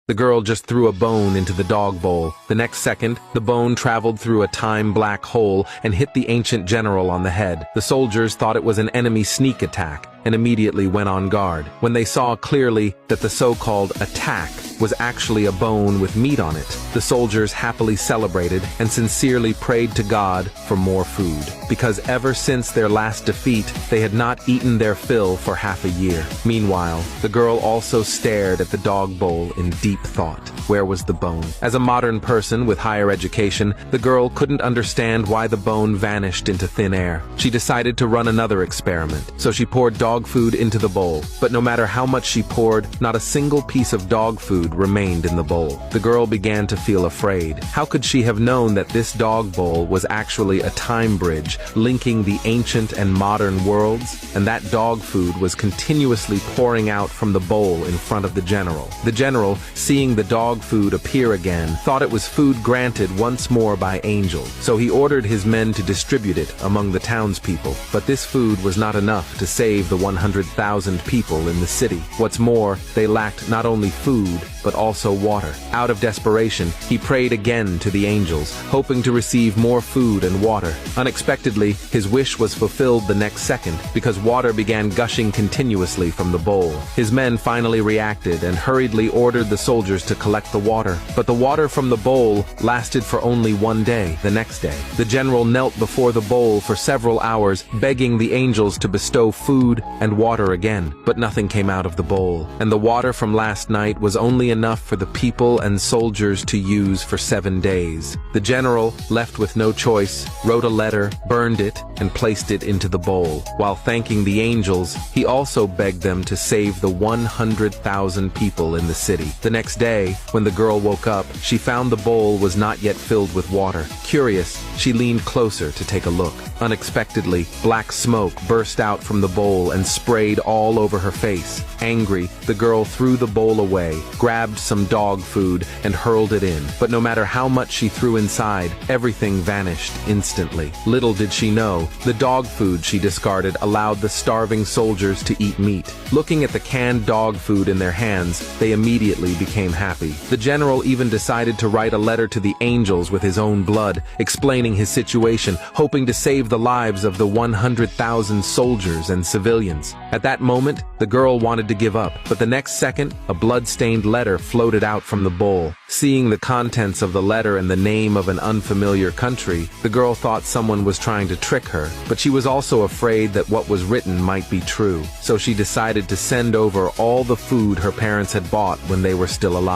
The girl just threw a bone into the dog bowl. The next second, the bone traveled through a time black hole and hit the ancient general on the head. The soldiers thought it was an enemy sneak attack and immediately went on guard. When they saw clearly that the so-called attack was actually a bone with meat on it, the soldiers happily celebrated and sincerely prayed to God for more food, because ever since their last defeat, they had not eaten their fill for half a year. Meanwhile, the girl also stared at the dog bowl in deep thought. Where was the bone? As a modern person with higher education, the girl couldn't understand why the bone vanished into thin air. She decided to run another experiment, so she poured dog food into the bowl. But no matter how much she poured, not a single piece of dog food remained in the bowl. The girl began to feel afraid. How could she have known that this dog bowl was actually a time bridge linking the ancient and modern worlds? And that dog food was continuously pouring out from the bowl in front of the general. The general, seeing the dog food appear again, thought it was food granted once more by angels. So he ordered his men to distribute it among the townspeople. But this food was not enough to save the 100,000 people in the city. What's more, they lacked not only food, but also water. Out of desperation, he prayed again to the angels, hoping to receive more food and water. Unexpectedly, his wish was fulfilled the next second, because water began gushing continuously from the bowl. His men finally reacted and hurriedly ordered the soldiers to collect the water. But the water from the bowl lasted for only one day. The next day, the general knelt before the bowl for several hours, begging the angels to bestow food and water again. But nothing came out of the bowl, and the water from last night was only enough for the people and soldiers to use for 7 days. The general, left with no choice, wrote a letter, burned it, and placed it into the bowl. While thanking the angels, he also begged them to save the 100,000 people in the city. The next day, when the girl woke up, she found the bowl was not yet filled with water. Curious, she leaned closer to take a look. Unexpectedly, black smoke burst out from the bowl and sprayed all over her face. Angry, the girl threw the bowl away, grabbed some dog food, and hurled it in. But no matter how much she threw inside, everything vanished instantly. Little did she know, the dog food she discarded allowed the starving soldiers to eat meat. Looking at the canned dog food in their hands, they immediately became happy. The general even decided to write a letter to the angels with his own blood, explaining his situation, hoping to save the lives of the 100,000 soldiers and civilians. At that moment, the girl wanted to give up, but the next second, a blood-stained letter floated out from the bowl. Seeing the contents of the letter and the name of an unfamiliar country, the girl thought someone was trying to trick her, but she was also afraid that what was written might be true. So she decided to send over all the food her parents had bought when they were still alive.